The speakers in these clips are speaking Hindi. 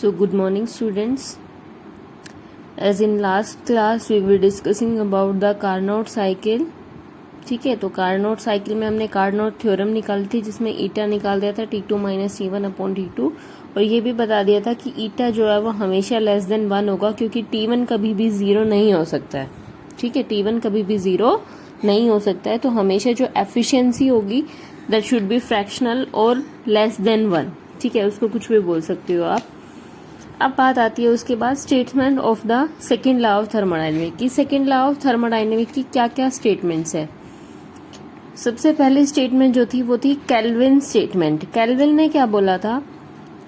So good morning students. As in last class we were discussing about the Carnot cycle. ठीक है, तो कार्नोट साइकिल में हमने कार्नोट थ्योरम निकाली थी जिसमें ईटा निकाल दिया था T2 minus T1 upon T2 और ये भी बता दिया था कि ईटा जो है वो हमेशा लेस देन 1 होगा क्योंकि T1 कभी भी 0 नहीं हो सकता है। ठीक है, T1 कभी भी 0 नहीं हो सकता है, तो हमेशा जो एफिशिएंसी होगी दैट शुड बी फ्रैक्शनल और लेस देन 1। ठीक है, उसको कुछ भी बोल सकते हो आप। अब बात आती है उसके बाद statement of the second law of thermodynamic की। सेकेंड लॉ ऑफ थर्मोडायनेमिक की क्या क्या स्टेटमेंट्स है। सबसे पहली स्टेटमेंट जो थी वो थी केल्विन स्टेटमेंट। केल्विन ने क्या बोला था,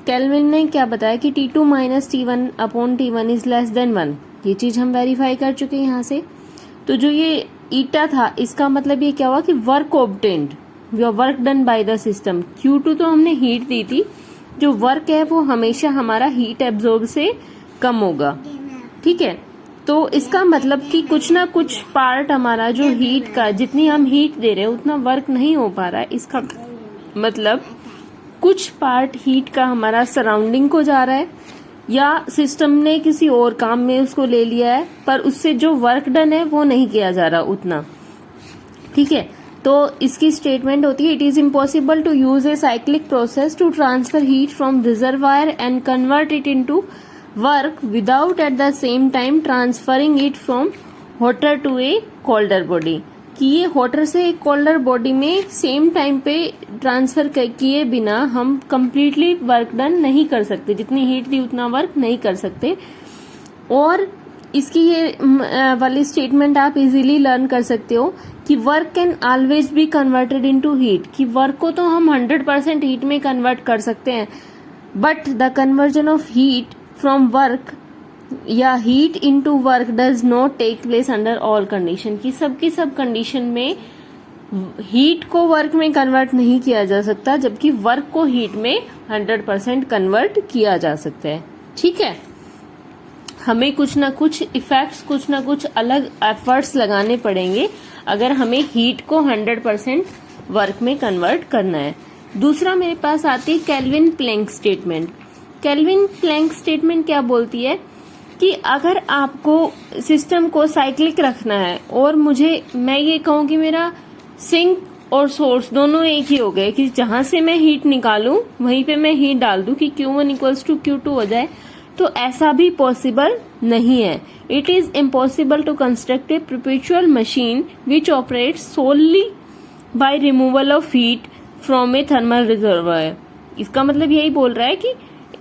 केल्विन ने क्या बताया कि T2 minus T1 upon T1 is less than 1। ये चीज हम वेरीफाई कर चुके हैं यहाँ से। तो जो ये ईटा था इसका मतलब ये क्या हुआ कि work obtained, work done by the system. Q2 तो हमने हीट दी थी, जो वर्क है वो हमेशा हमारा हीट एब्जॉर्ब से कम होगा। ठीक है, तो इसका मतलब कि कुछ ना कुछ पार्ट हमारा जो हीट का, जितनी हम हीट दे रहे हैं उतना वर्क नहीं हो पा रहा है। इसका मतलब कुछ पार्ट हीट का हमारा सराउंडिंग को जा रहा है या सिस्टम ने किसी और काम में उसको ले लिया है, पर उससे जो वर्क डन है वो नहीं किया जा रहा उतना। ठीक है, तो इसकी स्टेटमेंट होती है it is impossible to use a cyclic process to transfer heat from reservoir and convert it into work without at the same time transferring it from hotter to a colder body. कि ये हॉटर से एक कोल्डर बॉडी में सेम टाइम पे ट्रांसफर किए बिना हम कंप्लीटली वर्क डन नहीं कर सकते, जितनी हीट दी उतना वर्क नहीं कर सकते। और इसकी ये वाली स्टेटमेंट आप इजीली लर्न कर सकते हो कि work can always be converted into heat. कि वर्क को तो हम 100% हीट में कन्वर्ट कर सकते हैं, but the conversion of heat from work या heat into work does not take place under all condition. की सब कंडीशन में हीट को वर्क में कन्वर्ट नहीं किया जा सकता, जबकि वर्क को हीट में 100% कन्वर्ट किया जा सकता है। ठीक है, हमें कुछ ना कुछ इफेक्ट्स, कुछ ना कुछ अलग एफर्ट्स लगाने पड़ेंगे अगर हमें हीट को 100% वर्क में कन्वर्ट करना है। दूसरा मेरे पास आती है Kelvin Planck statement. Kelvin Planck statement क्या बोलती है कि अगर आपको सिस्टम को साइक्लिक रखना है और मैं ये कहूं कि मेरा सिंक और सोर्स दोनों एक ही हो गए, कि जहां से मैं हीट निकालूं वहीं पे मैं हीट डाल दूं कि Q1 इक्वल्स टू Q2 हो जाए, तो ऐसा भी पॉसिबल नहीं है। It is impossible to construct a perpetual machine which operates solely by removal of heat from a thermal reservoir. इसका मतलब यही बोल रहा है कि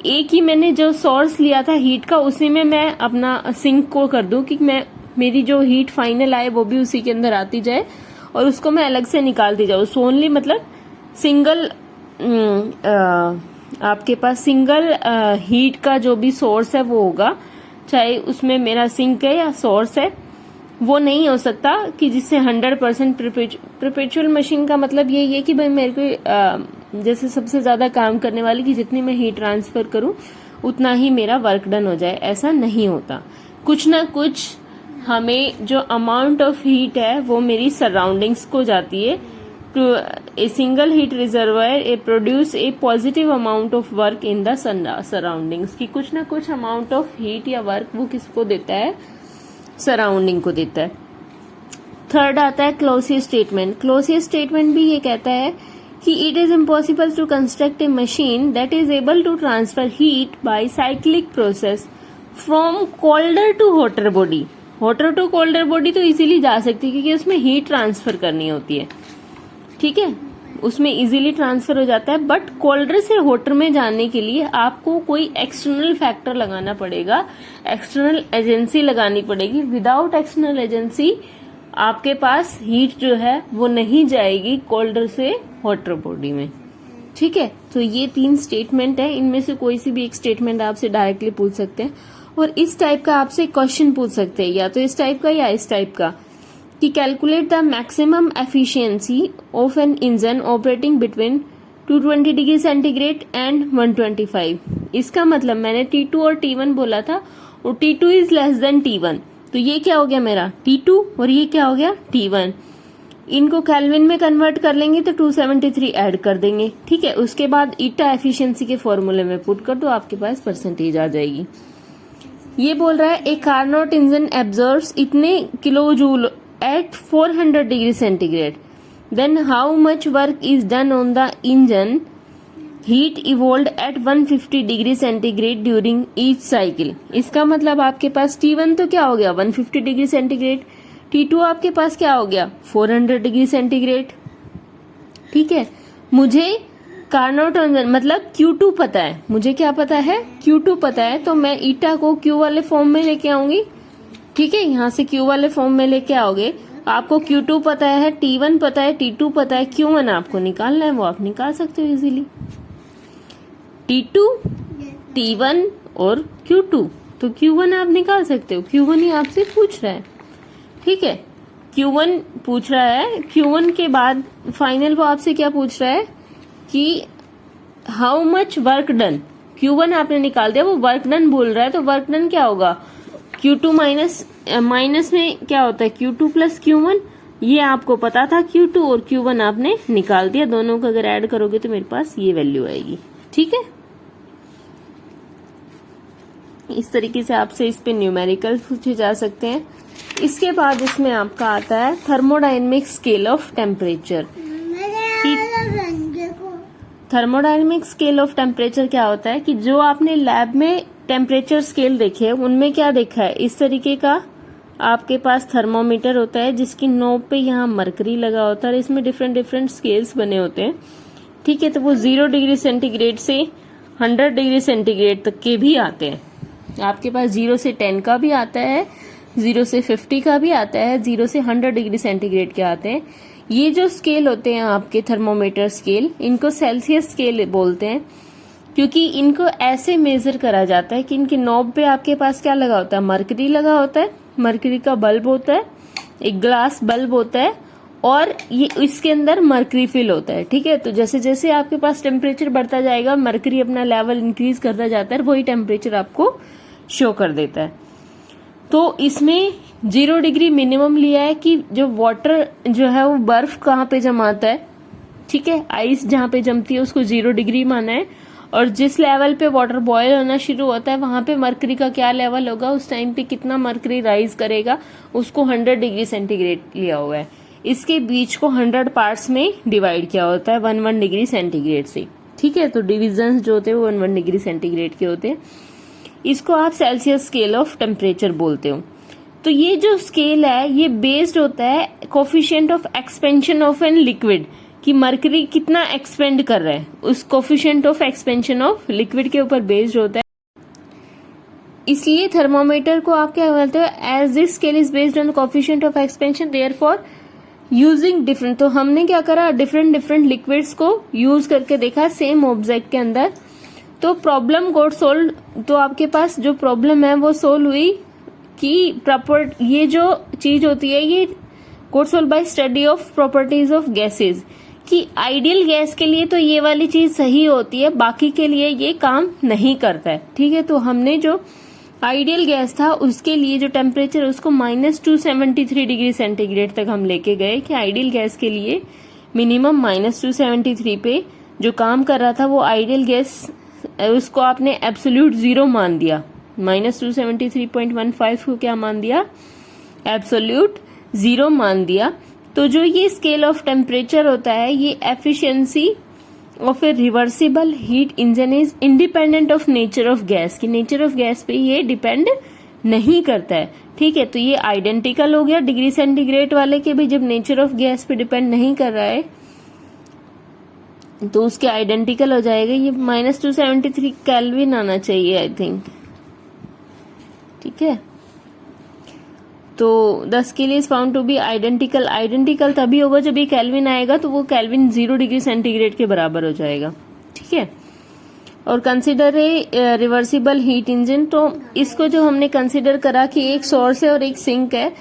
एक ही मैंने जो सोर्स लिया था हीट का, उसी में मैं अपना सिंक को कर दूं कि मेरी जो हीट फाइनल आए वो भी उसी के अंदर आती जाए और उसको मैं अलग से निकालती जाऊं। सोनली मतलब सिंगल आपके पास सिंगल हीट का जो भी सोर्स है वो होगा, चाहे उसमें मेरा सिंक है या सोर्स है, वो नहीं हो सकता कि जिससे 100% परपेचुअल मशीन का मतलब यही है कि भाई मेरे को जैसे सबसे ज्यादा काम करने वाली की जितनी मैं हीट ट्रांसफर करूं उतना ही मेरा वर्क डन हो जाए, ऐसा नहीं होता। कुछ ना कुछ हमें जो अमाउंट ऑफ हीट है वो मेरी सराउंडिंग्स को जाती है। To a single heat reservoir a produce a positive amount of work in the surroundings. की कुछ ना कुछ अमाउंट ऑफ हीट या वर्क वो किसको देता है, सराउंडिंग को देता है। थर्ड आता है क्लोसियस स्टेटमेंट। क्लोसियस स्टेटमेंट भी ये कहता है कि it is impossible to construct a machine that is able to transfer heat by cyclic process from colder to hotter body. Hotter to colder body तो इजीली जा सकती है क्योंकि उसमें हीट ट्रांसफर करनी होती है। ठीक है, उसमें इजीली ट्रांसफर हो जाता है, बट कोल्डर से हॉटर में जाने के लिए आपको कोई एक्सटर्नल फैक्टर लगाना पड़ेगा, एक्सटर्नल एजेंसी लगानी पड़ेगी। विदाउट एक्सटर्नल एजेंसी आपके पास हीट जो है वो नहीं जाएगी कोल्डर से हॉटर बॉडी में। ठीक है, तो ये 3 स्टेटमेंट है, इनमें से कोई सी भी एक स्टेटमेंट आपसे डायरेक्टली पूछ सकते हैं और इस टाइप का आपसे क्वेश्चन पूछ सकते हैं, या तो इस टाइप का या इस टाइप का, कि calculate the maximum efficiency of an engine operating between 220 degree centigrade and 125। इसका मतलब मैंने T2 और T1 बोला था और T2 is less than T1, तो ये क्या हो गया मेरा T2 और ये क्या हो गया T1। इनको केल्विन में कन्वर्ट कर लेंगे तो 273 ऐड कर देंगे, ठीक है। उसके बाद ईटा एफिशिएंसी के फॉर्मूले में पुट कर दो, आपके पास परसेंटेज आ जाएगी। ये बोल रहा है ए कार्नोट इंजन एब्जॉर्ब्स इतने kilo joule at 400 degree centigrade, then how much work is done on the engine heat evolved at 150 degree centigrade during each cycle. इसका मतलब आपके पास T1 तो क्या हो गया 150 डिग्री सेंटीग्रेड, T2 आपके पास क्या हो गया 400 डिग्री सेंटीग्रेड, ठीक है। मुझे कार्नोट मतलब Q2 पता है, मुझे क्या पता है Q2 पता है, तो मैं ईटा को Q वाले फॉर्म में लेके आऊंगी, ठीक है। यहाँ से Q वाले फॉर्म में लेके आओगे, आपको Q2 पता है, T1 पता है, T2 पता है, Q1 आपको निकालना है, वो आप निकाल सकते हो इजीली। T2, T1 और Q2, तो Q1 आप निकाल सकते हो, Q1 ही आपसे पूछ रहा है, ठीक है। Q1 पूछ रहा है, Q1 के बाद फाइनल वो आपसे क्या पूछ रहा है कि how much work done. Q1 आपने निकाल दिया, वो वर्क डन बोल रहा है, तो वर्क डन क्या होगा Q2 माइनस में क्या होता है Q2 प्लस Q1, ये आपको पता था Q2 और Q1 आपने निकाल दिया, दोनों को अगर ऐड करोगे तो मेरे पास ये वैल्यू आएगी, ठीक है। इस तरीके से आपसे इस पे न्यूमेरिकल पूछे जा सकते हैं। इसके बाद इसमें आपका आता है thermodynamic scale of temperature. Thermodynamic scale of temperature क्या होता है कि जो आपने लैब में टेम्परेचर स्केल देखे हैं उनमें क्या देखा है, इस तरीके का आपके पास थर्मोमीटर होता है जिसकी नोब पे यहाँ मरकरी लगा होता है और इसमें डिफरेंट डिफरेंट स्केल्स बने होते हैं, ठीक है। तो वो 0 डिग्री सेंटीग्रेड से 100 डिग्री सेंटीग्रेड तक के भी आते हैं। आपके पास 0 से 10 का भी आता है, 0 से 50 का भी आता है, 0 से 100 डिग्री सेंटीग्रेड के आते हैं। ये जो स्केल होते हैं आपके थर्मोमीटर स्केल, इनको सेल्सियस स्केल बोलते हैं, क्योंकि इनको ऐसे मेजर करा जाता है कि इनके नॉब पे आपके पास क्या लगा होता है, मरकरी लगा होता है, मरकरी का बल्ब होता है, एक ग्लास बल्ब होता है और ये इसके अंदर मरकरी फिल होता है, ठीक है। तो जैसे जैसे आपके पास टेम्परेचर बढ़ता जाएगा, मरकरी अपना लेवल इंक्रीज करता जाता है, वही टेम्परेचर आपको शो कर देता है। तो इसमें 0 डिग्री मिनिमम लिया है कि जो वाटर जो है वो बर्फ कहाँ पे जमाता है, ठीक है, आइस जहाँ पे जमती है उसको 0 डिग्री माना है, और जिस लेवल पे वाटर बॉयल होना शुरू होता है वहां पे मरकरी का क्या लेवल होगा, उस टाइम पे कितना मरकरी राइज करेगा, उसको 100 डिग्री सेंटीग्रेड लिया हुआ है। इसके बीच को 100 पार्ट्स में डिवाइड किया होता है 1 डिग्री सेंटीग्रेड से, ठीक है। तो डिविजन्स जो होते हैं वो 1 डिग्री सेंटीग्रेड के होते हैं। इसको आप सेल्सियस स्केल ऑफ टेम्परेचर बोलते हो। तो ये जो स्केल है ये बेस्ड होता है coefficient of expansion of an liquid, कि मरकरी कितना एक्सपेंड कर रहा है, उस coefficient of expansion of liquid के ऊपर बेस्ड होता है। इसलिए थर्मोमीटर को आप क्या बोलते हो, as this scale is based on coefficient of expansion therefore using different. तो हमने क्या करा, डिफरेंट डिफरेंट लिक्विड्स को यूज करके देखा सेम ऑब्जेक्ट के अंदर, तो प्रॉब्लम गॉट सोल्व। तो आपके पास जो प्रॉब्लम है वो सोल्व हुई कि प्रॉपर ये जो चीज होती है ये got solve bye study of properties of gases, कि आइडियल गैस के लिए तो ये वाली चीज सही होती है, बाकी के लिए ये काम नहीं करता है, ठीक है। तो हमने जो आइडियल गैस था उसके लिए जो टेम्परेचर उसको -273 डिग्री सेंटीग्रेड तक हम लेके गए, कि आइडियल गैस के लिए मिनिमम -273 पे जो काम कर रहा था वो आइडियल गैस, उसको आपने एब्सोल्यूट जीरो मान दिया, -273.15 को क्या मान दिया, एब्सोल्यूट जीरो मान दिया। तो जो ये स्केल ऑफ टेम्परेचर होता है ये efficiency of A reversible heat engine is independent of nature of gas, की नेचर ऑफ गैस पे ये डिपेंड नहीं करता है, ठीक है। तो ये आइडेंटिकल हो गया डिग्री सेंटीग्रेड वाले के भी, जब नेचर ऑफ गैस पे डिपेंड नहीं कर रहा है तो उसके आइडेंटिकल हो जाएगा। ये -273 केल्विन आना चाहिए आई थिंक, ठीक है। तो the scale is found to be identical, identical तभी होगा जब ये केल्विन आएगा, तो वो केल्विन 0 डिग्री सेंटीग्रेड के बराबर हो जाएगा, ठीक है। और consider a reversible heat engine, तो इसको जो हमने कंसिडर करा कि एक सोर्स है और एक सिंक है,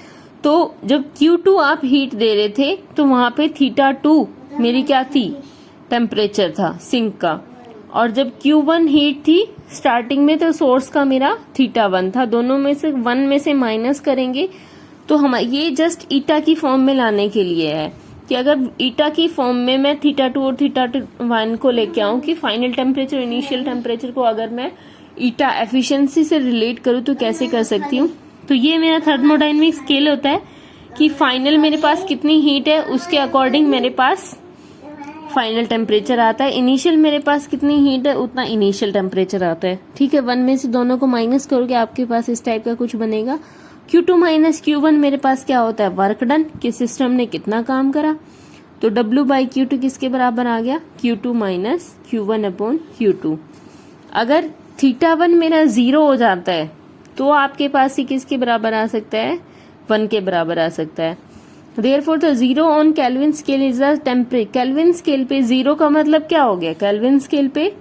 तो जब Q2 आप हीट दे रहे थे तो वहां पे θ2 मेरी क्या थी, टेम्परेचर था सिंक का, और जब Q1 हीट थी स्टार्टिंग में तो सोर्स का मेरा θ1 था, दोनों में से 1 में से माइनस करेंगे तो हम ये जस्ट ईटा की फॉर्म में लाने के लिए है कि अगर ईटा की फॉर्म में मैं θ2 और θ1 को लेके आऊं कि फाइनल टेम्परेचर इनिशियल टेम्परेचर को अगर मैं ईटा एफिशिएंसी से रिलेट करूं तो कैसे कर सकती हूँ। तो ये मेरा थर्मोडायनेमिक स्केल होता है कि फाइनल मेरे पास कितनी हीट है उसके अकॉर्डिंग मेरे पास फाइनल टेम्परेचर आता है। इनिशियल मेरे पास कितनी हीट है उतना इनिशियल टेम्परेचर आता है। ठीक है, 1 में से दोनों को माइनस करोगे आपके पास इस टाइप का कुछ बनेगा। Q2 माइनस Q1 मेरे पास क्या होता है, वर्क डन, कि सिस्टम ने कितना काम करा। तो W बाई Q2 किसके बराबर आ गया, Q2 minus Q1 upon Q2। अगर θ1 मेरा 0 हो जाता है तो आपके पास ही किसके बराबर आ सकता है, 1 के बराबर आ सकता है। Therefore the 0 on Kelvin scale is the temperature। Kelvin scale पे 0 का मतलब क्या हो गया, Kelvin scale पे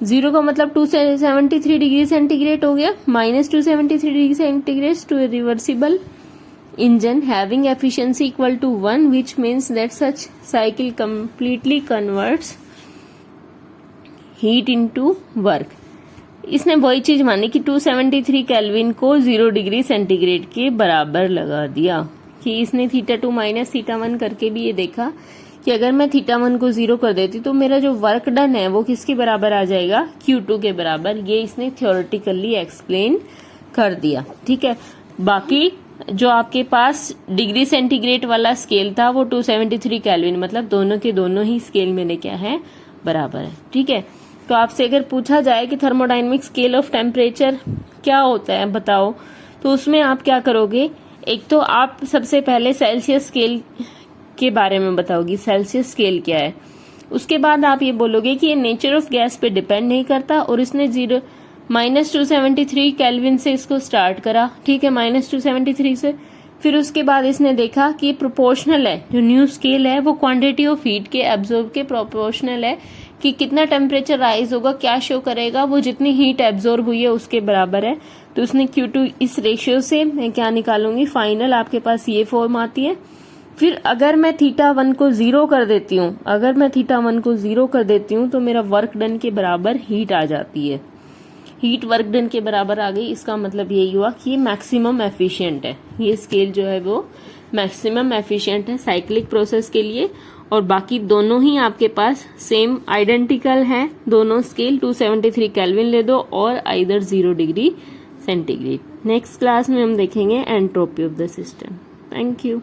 0 का मतलब 273 डिग्री सेंटीग्रेड हो गया, minus 273 degree centigrade to a reversible engine having efficiency equal to 1 which means that such cycle completely converts heat into work। इसने वही चीज मानी कि 273 केल्विन को 0 डिग्री सेंटीग्रेड के बराबर लगा दिया, कि इसने θ2 माइनस θ1 करके भी ये देखा कि अगर मैं θ1 को 0 कर देती तो मेरा जो वर्क डन है वो किसके बराबर आ जाएगा, Q2 के बराबर। ये इसने थ्योरेटिकली एक्सप्लेन कर दिया। ठीक है, बाकी जो आपके पास डिग्री सेंटीग्रेड वाला स्केल था वो 273 केल्विन, मतलब दोनों के दोनों ही स्केल मेरे क्या है, बराबर है। ठीक है, तो आपसे अगर पूछा जाए कि थर्मोडायनेमिक स्केल ऑफ टेम्परेचर क्या होता है बताओ, तो उसमें आप क्या करोगे, एक तो आप सबसे पहले सेल्सियस स्केल के बारे में बताओगी, सेल्सियस स्केल क्या है। उसके बाद आप ये बोलोगे कि ये नेचर ऑफ गैस पे डिपेंड नहीं करता और इसने -273 केल्विन से इसको स्टार्ट करा। ठीक है, -273 से फिर उसके बाद इसने देखा कि प्रोपोर्शनल है, जो न्यू स्केल है वो क्वांटिटी ऑफ हीट के एब्जॉर्ब के प्रोपोर्शनल है, कि कितना टेम्परेचर राइज होगा क्या शो करेगा, वो जितनी हीट एब्जॉर्ब हुई है उसके बराबर है। तो उसने Q2 इस रेशियो से मैं क्या निकालूंगी, फाइनल आपके पास ये फॉर्म आती है। फिर अगर मैं θ1 को 0 कर देती हूँ, अगर मैं θ1 को 0 कर देती हूँ तो मेरा वर्क डन के बराबर हीट आ जाती है, हीट वर्क डन के बराबर आ गई। इसका मतलब यही हुआ कि ये मैक्सिमम एफिशिएंट है, ये स्केल जो है वो मैक्सिमम एफिशिएंट है साइक्लिक प्रोसेस के लिए। और बाकी दोनों ही आपके पास सेम आइडेंटिकल हैं, दोनों स्केल 273 केल्विन ले दो और either 0 degree centigrade. Next class में हम देखेंगे entropy of the system. Thank you.